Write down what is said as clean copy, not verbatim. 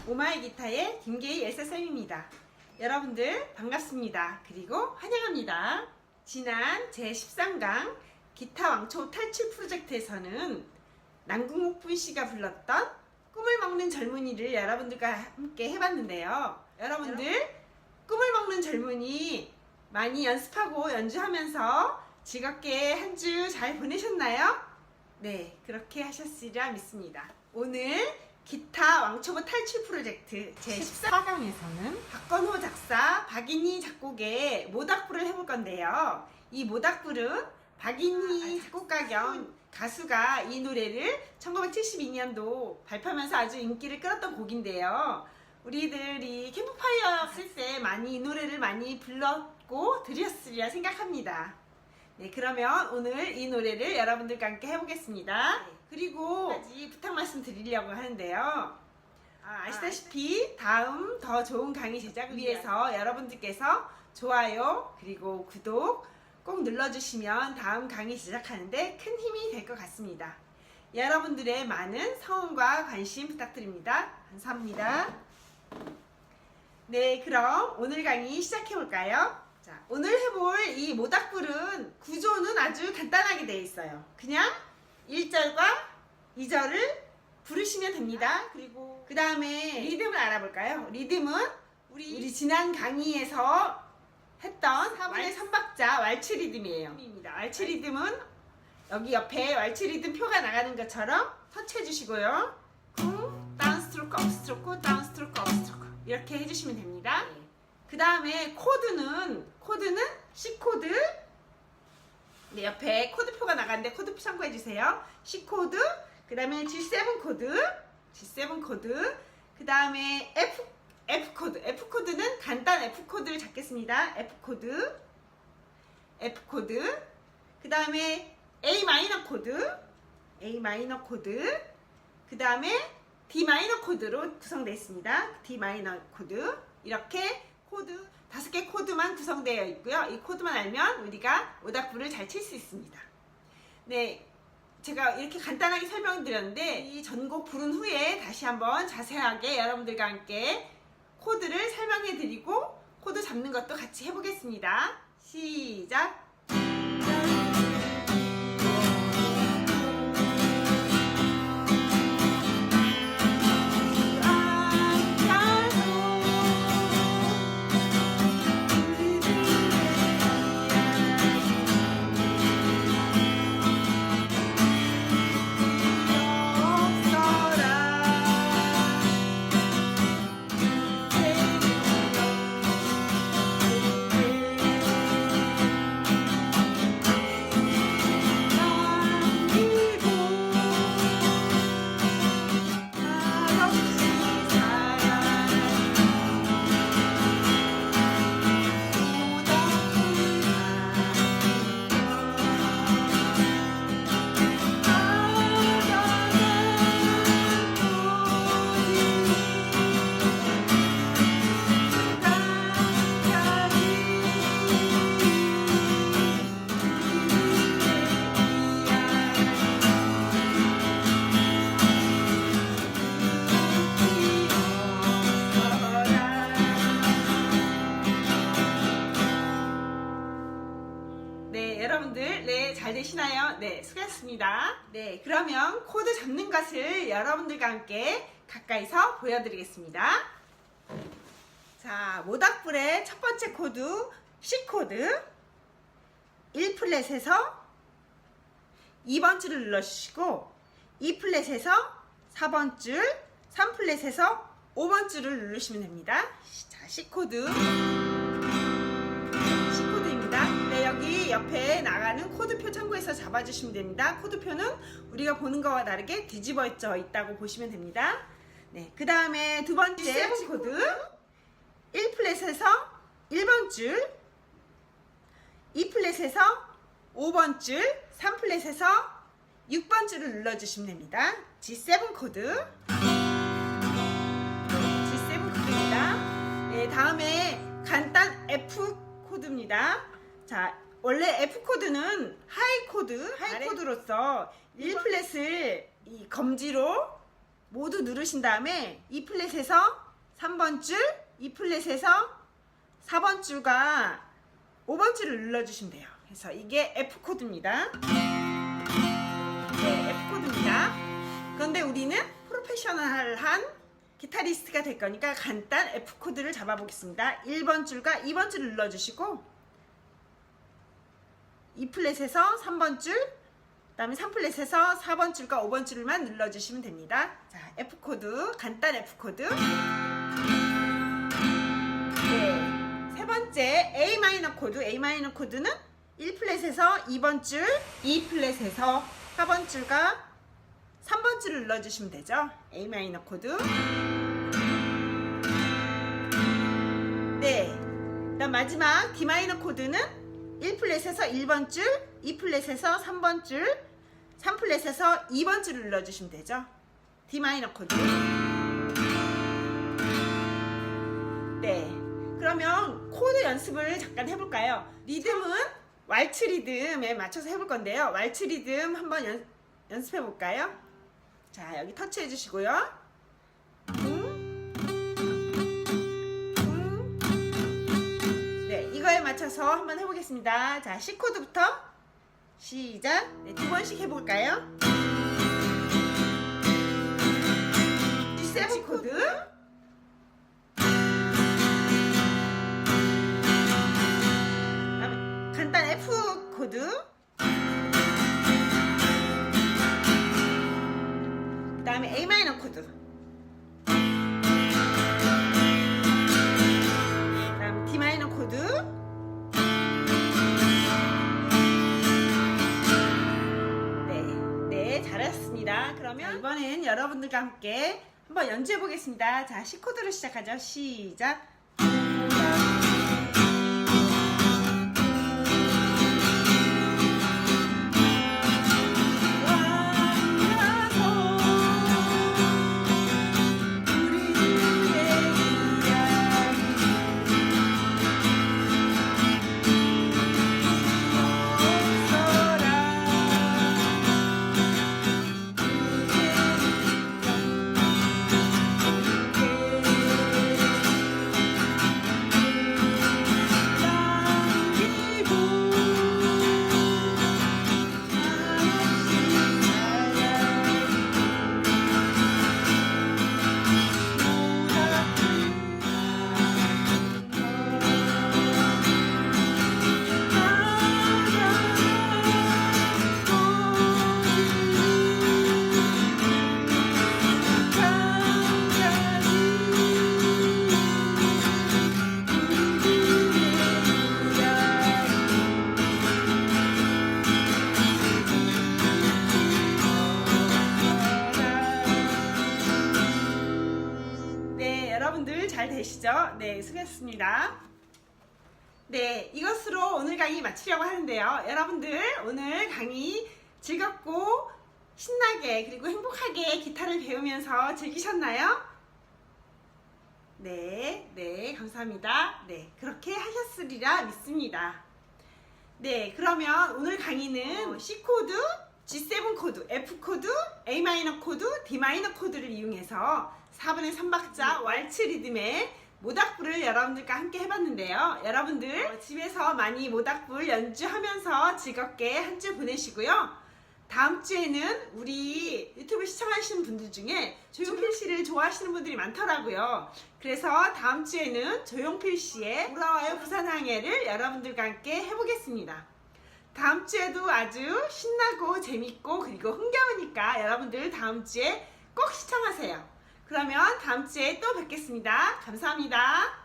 오마이 기타의 김계희 엘사쌤입니다. 여러분들 반갑습니다. 그리고 환영합니다. 지난 제13강 기타 왕초 탈출 프로젝트에서는 남궁옥분 씨가 불렀던 꿈을 먹는 젊은이를 여러분들과 함께 해봤는데요. 여러분들 꿈을 먹는 젊은이 많이 연습하고 연주하면서 즐겁게 한 주 잘 보내셨나요? 네, 그렇게 하셨으리라 믿습니다. 오늘 기타 왕초보 탈출 프로젝트 제14강에서는 박건호 작사, 박인희 작곡의 모닥불을 해볼 건데요. 이 모닥불은 박인희 작곡가 겸 가수가 이 노래를 1972년도 발표하면서 아주 인기를 끌었던 곡인데요. 우리들이 캠프파이어 쓸 때 많이 이 노래를 많이 불렀고 들으셨으리라 생각합니다. 네, 그러면 오늘 이 노래를 여러분들과 함께 해보겠습니다. 그리고 한 가지 부탁 말씀 드리려고 하는데요. 아시다시피 다음 더 좋은 강의 제작을 위해서 여러분들께서 좋아요 그리고 구독 꼭 눌러주시면 다음 강의 제작하는데 큰 힘이 될 것 같습니다. 여러분들의 많은 성원과 관심 부탁드립니다. 감사합니다. 네, 그럼 오늘 강의 시작해볼까요? 자, 오늘 해볼 이 모닥불은 구조는 아주 간단하게 되어 있어요. 그냥 1절과 2절을 부르시면 됩니다. 그리고 그 다음에 리듬을 알아볼까요? 리듬은 우리 지난 강의에서 했던 4분의 3박자 왈츠 리듬이에요. 왈츠 리듬은 여기 옆에 왈츠 리듬 표가 나가는 것처럼 터치해 주시고요. 쿵, 다운 스트로크, 업 스트로크, 다운 스트로크, 업 스트로크 이렇게 해주시면 됩니다. 그 다음에 코드는 C 코드. 네, 옆에 코드표가 나가는데 코드표 참고해 주세요. C 코드, 그 다음에 G7 코드, 그 다음에 F 코드. F 코드는 간단 F 코드를 잡겠습니다. F 코드. 그 다음에 A 마이너 코드. 그 다음에 D 마이너 코드로 구성되어 있습니다. D 마이너 코드. 이렇게 코드 5개 코드만 구성되어 있고요. 이 코드만 알면 우리가 모닥불을 잘 칠 수 있습니다. 네, 제가 이렇게 간단하게 설명드렸는데 이 전곡 부른 후에 다시 한번 자세하게 여러분들과 함께 코드를 설명해 드리고 코드 잡는 것도 같이 해보겠습니다. 시작! 여러분들, 네, 잘 되시나요? 네, 수고하셨습니다. 네, 그러면 코드 잡는 것을 여러분들과 함께 가까이서 보여드리겠습니다. 자, 모닥불의 첫 번째 코드, C 코드. 1플랫에서 2번 줄을 눌러주시고 2플랫에서 4번 줄, 3플랫에서 5번 줄을 누르시면 됩니다. 자, C 코드입니다. 네, 여기 옆에 나가는 코드표 참고해서 잡아주시면 됩니다. 코드표는 우리가 보는 거와 다르게 뒤집어져 있다고 보시면 됩니다. 네, 그 다음에 두 번째 C 코드 1플랫에서 1번 줄, 2플랫에서 5번 줄, 3플랫에서 6번 줄을 눌러주시면 됩니다. G7 코드입니다. 네, 다음에 간단 F 코드입니다. 자, 원래 F 코드는 하이 코드로서 1플랫을 이 검지로 모두 누르신 다음에 E 플랫에서 3번 줄, E 플랫에서 4번 줄과 5번 줄을 눌러주시면 돼요. 그래서 이게 F 코드입니다. 네, F 코드입니다. 그런데 우리는 프로페셔널한 기타리스트가 될 거니까 간단 F 코드를 잡아보겠습니다. 1번 줄과 2번 줄을 눌러주시고 E 플랫에서 3번 줄, 그 다음에 3플랫에서 4번 줄과 5번 줄만 눌러주시면 됩니다. 자, F 코드, 간단 F 코드. 네, 세 번째 A 마이너 코드. A 마이너 코드는 1플랫에서 2번 줄, 2플랫에서 4번 줄과 3번 줄을 눌러주시면 되죠. A 마이너 코드. 네, 그다음 마지막 D 마이너 코드는 1플랫에서 1번 줄, 2플랫에서 3번 줄, 3플랫에서 2번 줄을 눌러주시면 되죠. D 마이너 코드. 네, 그러면 코드 연습을 잠깐 해볼까요? 리듬은 왈츠 리듬에 맞춰서 해볼 건데요. 왈츠 리듬 한번 연습해 볼까요? 자, 여기 터치해 주시고요. 네, 이거에 맞춰서 한번 해보겠습니다. 자, C 코드부터 시작. 네, 두 번씩 해볼까요? G7 코드. 그다음에 간단 F 코드. 그 다음에 A 마이너 코드. 그 다음 D 마이너 코드. 네, 잘하셨습니다. 그러면 이번엔 여러분들과 함께 한번 연주해 보겠습니다. 자, C 코드로 시작하죠. 시작. 여러분들 잘 되시죠? 네, 수고하셨습니다. 네, 이것으로 오늘 강의 마치려고 하는데요. 여러분들 오늘 강의 즐겁고 신나게 그리고 행복하게 기타를 배우면서 즐기셨나요? 네, 감사합니다. 네, 그렇게 하셨으리라 믿습니다. 네, 그러면 오늘 강의는 C 코드, G7 코드, F 코드, A 마이너 코드, D 마이너 코드를 이용해서 4분의 3박자 왈츠 리듬의 모닥불을 여러분들과 함께 해봤는데요. 여러분들 집에서 많이 모닥불 연주하면서 즐겁게 한 주 보내시고요. 다음 주에는 우리 유튜브 시청하시는 분들 중에 조용필 씨를 좋아하시는 분들이 많더라고요. 그래서 다음 주에는 조용필 씨의 돌아와요 부산항해를 여러분들과 함께 해보겠습니다. 다음 주에도 아주 신나고 재밌고 그리고 흥겨우니까 여러분들 다음 주에 꼭 시청하세요. 그러면 다음 주에 또 뵙겠습니다. 감사합니다.